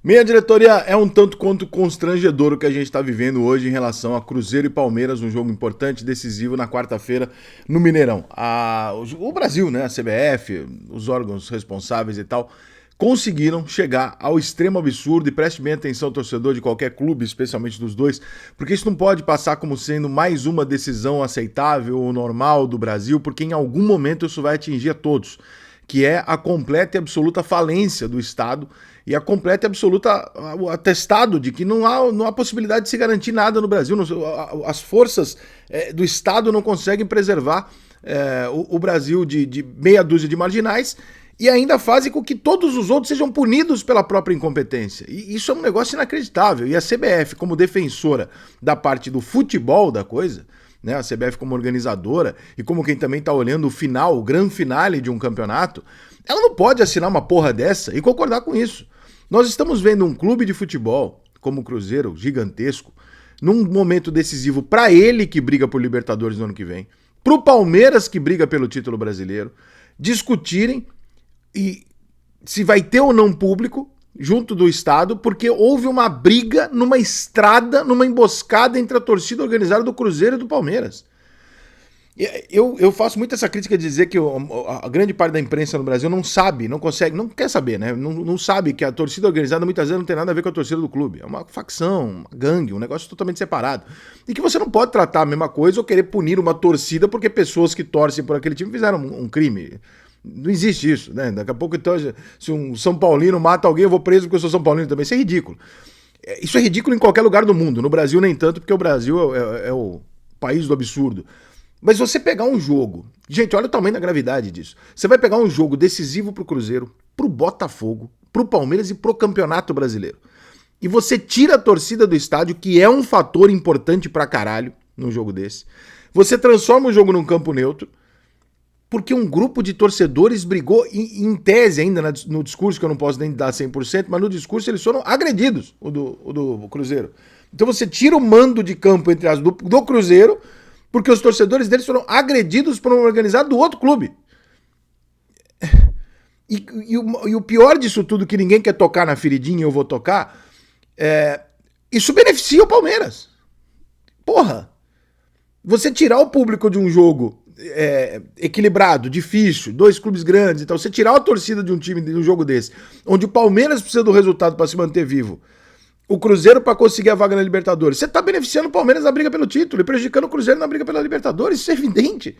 Minha diretoria, é um tanto quanto constrangedor o que a gente está vivendo hoje em relação a Cruzeiro e Palmeiras, um jogo importante, decisivo na quarta-feira no Mineirão. O Brasil, né, a CBF, os órgãos responsáveis e tal, conseguiram chegar ao extremo absurdo, e preste bem atenção, torcedor de qualquer clube, especialmente dos dois, porque isso não pode passar como sendo mais uma decisão aceitável ou normal do Brasil, porque em algum momento isso vai atingir a todos, que é a completa e absoluta falência do Estado e a completa e absoluta o atestado de que não há possibilidade de se garantir nada no Brasil. As forças do Estado não conseguem preservar o Brasil de meia dúzia de marginais e ainda fazem com que todos os outros sejam punidos pela própria incompetência. E isso é um negócio inacreditável. E a CBF, como defensora da parte do futebol da coisa, né, a CBF como organizadora e como quem também está olhando o final, o grande finale de um campeonato, ela não pode assinar uma porra dessa e concordar com isso. Nós estamos vendo um clube de futebol, como o Cruzeiro, gigantesco, num momento decisivo para ele que briga por Libertadores no ano que vem, para o Palmeiras que briga pelo título brasileiro, discutirem e se vai ter ou não público junto do Estado, porque houve uma briga numa estrada, numa emboscada entre a torcida organizada do Cruzeiro e do Palmeiras. Eu faço muito essa crítica de dizer que a grande parte da imprensa no Brasil não sabe, não consegue, não quer saber, né? Não sabe que a torcida organizada muitas vezes não tem nada a ver com a torcida do clube. É uma facção, uma gangue, um negócio totalmente separado. E que você não pode tratar a mesma coisa ou querer punir uma torcida porque pessoas que torcem por aquele time fizeram um crime. Não existe isso, né? Daqui a pouco, então, se um São Paulino mata alguém, eu vou preso porque eu sou São Paulino também. Isso é ridículo. Isso é ridículo em qualquer lugar do mundo. No Brasil, nem tanto, porque o Brasil é o país do absurdo. Mas você pegar um jogo... Gente, olha o tamanho da gravidade disso. Você vai pegar um jogo decisivo pro Cruzeiro, pro Botafogo, pro Palmeiras e pro Campeonato Brasileiro. E você tira a torcida do estádio, que é um fator importante pra caralho num jogo desse. Você transforma o jogo num campo neutro, porque um grupo de torcedores brigou, em tese ainda no discurso, que eu não posso nem dar 100%, mas no discurso eles foram agredidos, o do Cruzeiro. Então você tira o mando de campo, entre as do Cruzeiro, porque os torcedores deles foram agredidos por um organizado do outro clube. E o pior disso tudo, que ninguém quer tocar na feridinha e eu vou tocar, isso beneficia o Palmeiras. Porra! Você tirar o público de um jogo equilibrado, difícil, dois clubes grandes e tal, você tirar a torcida de um time, de um jogo desse, onde o Palmeiras precisa do resultado para se manter vivo, o Cruzeiro para conseguir a vaga na Libertadores, você tá beneficiando o Palmeiras na briga pelo título e prejudicando o Cruzeiro na briga pela Libertadores, isso é evidente.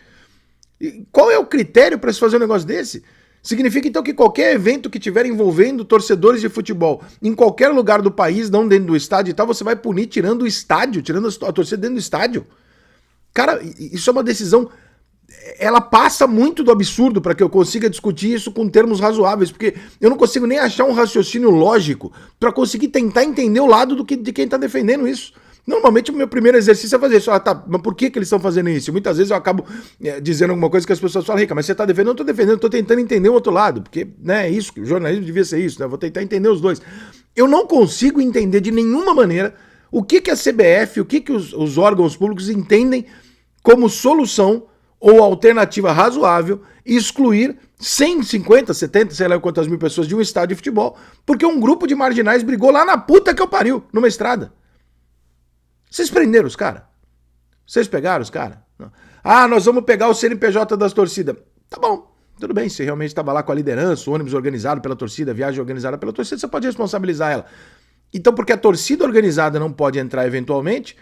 E qual é o critério para se fazer um negócio desse? Significa então que qualquer evento que tiver envolvendo torcedores de futebol em qualquer lugar do país, não dentro do estádio e tal, você vai punir tirando o estádio, tirando a torcida dentro do estádio. Cara, isso é uma decisão... Ela passa muito do absurdo para que eu consiga discutir isso com termos razoáveis, porque eu não consigo nem achar um raciocínio lógico para conseguir tentar entender o lado de quem está defendendo isso. Normalmente o meu primeiro exercício é fazer isso. Tá, mas por que eles estão fazendo isso? Muitas vezes eu acabo dizendo alguma coisa que as pessoas falam, Rica, mas você está defendendo? Eu não estou defendendo, estou tentando entender o outro lado, porque é isso, o jornalismo devia ser isso, né? Vou tentar entender os dois. Eu não consigo entender de nenhuma maneira o que a CBF, o que os órgãos públicos entendem como solução ou alternativa razoável, excluir 150, 70, sei lá quantas mil pessoas de um estádio de futebol, porque um grupo de marginais brigou lá na puta que eu pariu, numa estrada. Vocês prenderam os caras? Vocês pegaram os caras? Ah, nós vamos pegar o CNPJ das torcidas. Tá bom, tudo bem, se realmente estava lá com a liderança, o ônibus organizado pela torcida, a viagem organizada pela torcida, você pode responsabilizar ela. Então, porque a torcida organizada não pode entrar eventualmente,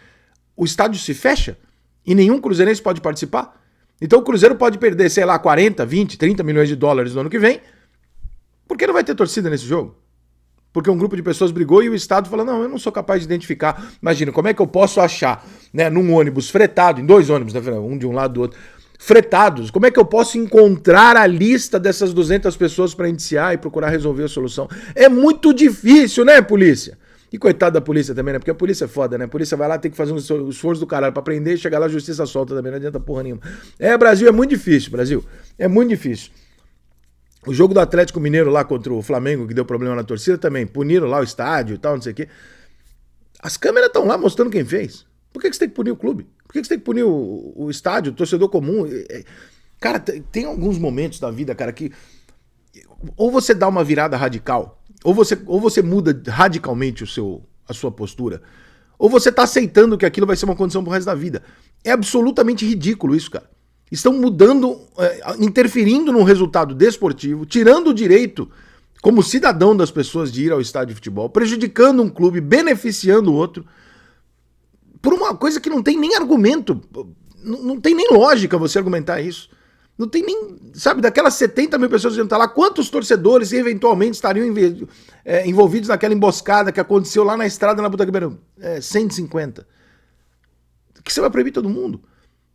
o estádio se fecha e nenhum cruzeirense pode participar? Então o Cruzeiro pode perder, sei lá, 40, 20, 30 milhões de dólares no ano que vem, porque não vai ter torcida nesse jogo. Porque um grupo de pessoas brigou e o Estado falou, não, eu não sou capaz de identificar. Imagina, como é que eu posso achar, né, num ônibus fretado, em dois ônibus, né, um de um lado do outro, fretados, como é que eu posso encontrar a lista dessas 200 pessoas para indiciar e procurar resolver a solução? É muito difícil, né, polícia? E coitado da polícia também, né? Porque a polícia é foda, né? A polícia vai lá, tem que fazer um esforço do caralho pra prender e chegar lá, a justiça solta também, não adianta porra nenhuma. Brasil, é muito difícil, Brasil. É muito difícil. O jogo do Atlético Mineiro lá contra o Flamengo, que deu problema na torcida também, puniram lá o estádio e tal, não sei o quê. As câmeras estão lá mostrando quem fez. Por que você tem que punir o clube? Por que você tem que punir o estádio, o torcedor comum? Cara, tem alguns momentos da vida, cara, que ou você dá uma virada radical ou você muda radicalmente a sua postura, ou você tá aceitando que aquilo vai ser uma condição pro resto da vida. É absolutamente ridículo isso, cara. Estão mudando, interferindo no resultado desportivo, tirando o direito como cidadão das pessoas de ir ao estádio de futebol, prejudicando um clube, beneficiando o outro, por uma coisa que não tem nem argumento, não tem nem lógica você argumentar isso. Não tem nem, sabe, daquelas 70 mil pessoas que estão lá, quantos torcedores eventualmente estariam envolvidos naquela emboscada que aconteceu lá na estrada na Puta que Pariu? 150. Que você vai proibir todo mundo?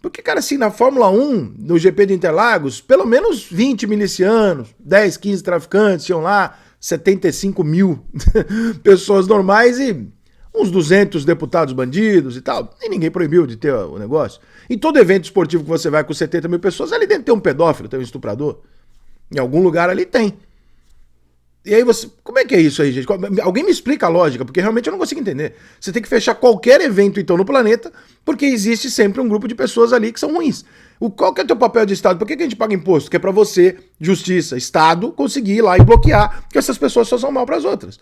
Porque, cara, assim, na Fórmula 1, no GP de Interlagos, pelo menos 20 milicianos, 10, 15 traficantes iam lá, 75 mil pessoas normais e uns 200 deputados bandidos e tal. E ninguém proibiu de ter o negócio. Em todo evento esportivo que você vai com 70 mil pessoas, ali dentro tem um pedófilo, tem um estuprador. Em algum lugar ali tem. E aí você... Como é que é isso aí, gente? Alguém me explica a lógica, porque realmente eu não consigo entender. Você tem que fechar qualquer evento, então, no planeta, porque existe sempre um grupo de pessoas ali que são ruins. Qual que é o teu papel de Estado? Por que a gente paga imposto? Que é pra você, justiça, Estado, conseguir ir lá e bloquear que essas pessoas só são mal pras outras.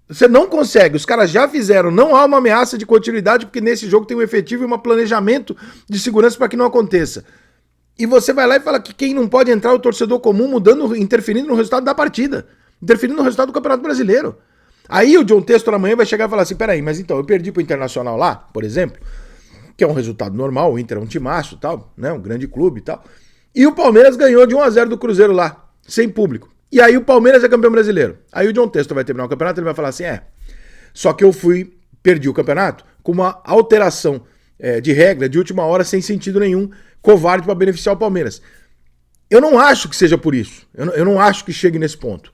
Você não consegue, os caras já fizeram, não há uma ameaça de continuidade, porque nesse jogo tem um efetivo e um planejamento de segurança para que não aconteça. E você vai lá e fala que quem não pode entrar é o torcedor comum, mudando, interferindo no resultado da partida, interferindo no resultado do Campeonato Brasileiro. Aí o John Textor amanhã vai chegar e falar assim, peraí, mas então, eu perdi pro Internacional lá, por exemplo, que é um resultado normal, o Inter é um timaço e tal, né, um grande clube e tal, e o Palmeiras ganhou de 1-0 do Cruzeiro lá, sem público. E aí o Palmeiras é campeão brasileiro. Aí o John Textor vai terminar o campeonato e ele vai falar assim, só que eu perdi o campeonato com uma alteração de regra de última hora sem sentido nenhum, covarde para beneficiar o Palmeiras. Eu não acho que seja por isso. Eu não acho que chegue nesse ponto.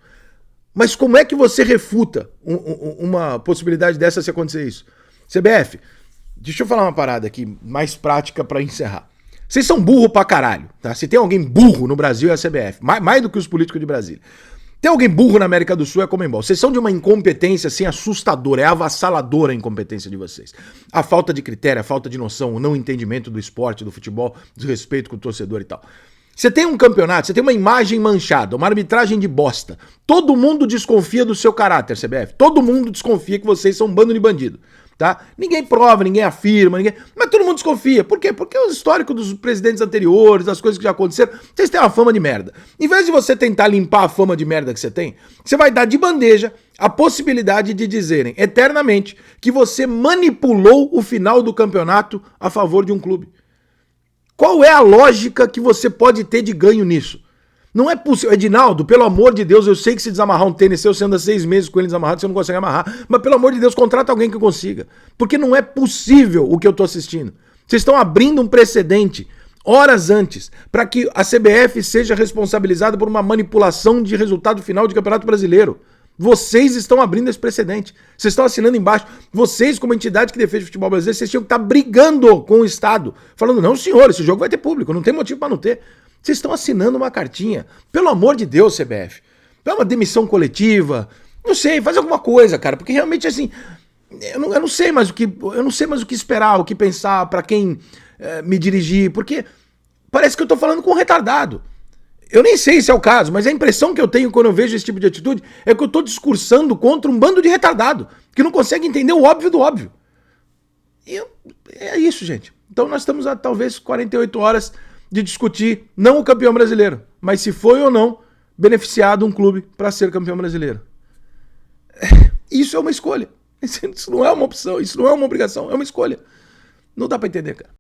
Mas como é que você refuta uma possibilidade dessa se acontecer isso? CBF, deixa eu falar uma parada aqui mais prática para encerrar. Vocês são burro pra caralho, tá? Se tem alguém burro no Brasil é a CBF, mais do que os políticos de Brasília. Tem alguém burro na América do Sul é a Conmebol. Vocês são de uma incompetência assim assustadora, é avassaladora a incompetência de vocês. A falta de critério, a falta de noção, o não entendimento do esporte, do futebol, do respeito com o torcedor e tal. Você tem um campeonato, você tem uma imagem manchada, uma arbitragem de bosta. Todo mundo desconfia do seu caráter, CBF. Todo mundo desconfia que vocês são um bando de bandido. Tá? Ninguém prova, ninguém afirma, mas todo mundo desconfia. Por quê? Porque o histórico dos presidentes anteriores, das coisas que já aconteceram, vocês têm uma fama de merda. Em vez de você tentar limpar a fama de merda que você tem, você vai dar de bandeja a possibilidade de dizerem eternamente que você manipulou o final do campeonato a favor de um clube. Qual é a lógica que você pode ter de ganho nisso? Não é possível. Edinaldo, pelo amor de Deus, eu sei que se desamarrar um tênis seu, você anda 6 meses com ele desamarrado, você não consegue amarrar. Mas pelo amor de Deus, contrata alguém que consiga. Porque não é possível o que eu tô assistindo. Vocês estão abrindo um precedente, horas antes, para que a CBF seja responsabilizada por uma manipulação de resultado final de Campeonato Brasileiro. Vocês estão abrindo esse precedente. Vocês estão assinando embaixo. Vocês, como entidade que defende o futebol brasileiro, vocês tinham que estar brigando com o Estado. Falando, não senhor, esse jogo vai ter público, não tem motivo para não ter. Vocês estão assinando uma cartinha. Pelo amor de Deus, CBF. É uma demissão coletiva. Não sei, faz alguma coisa, cara. Porque realmente, assim, eu não sei mais o que esperar, o que pensar, para quem me dirigir. Porque parece que eu tô falando com um retardado. Eu nem sei se é o caso, mas a impressão que eu tenho quando eu vejo esse tipo de atitude é que eu tô discursando contra um bando de retardado, que não consegue entender o óbvio do óbvio. E é isso, gente. Então nós estamos há talvez 48 horas de discutir não o campeão brasileiro, mas se foi ou não beneficiado um clube para ser campeão brasileiro. Isso é uma escolha. Isso não é uma opção, isso não é uma obrigação, é uma escolha. Não dá para entender, cara.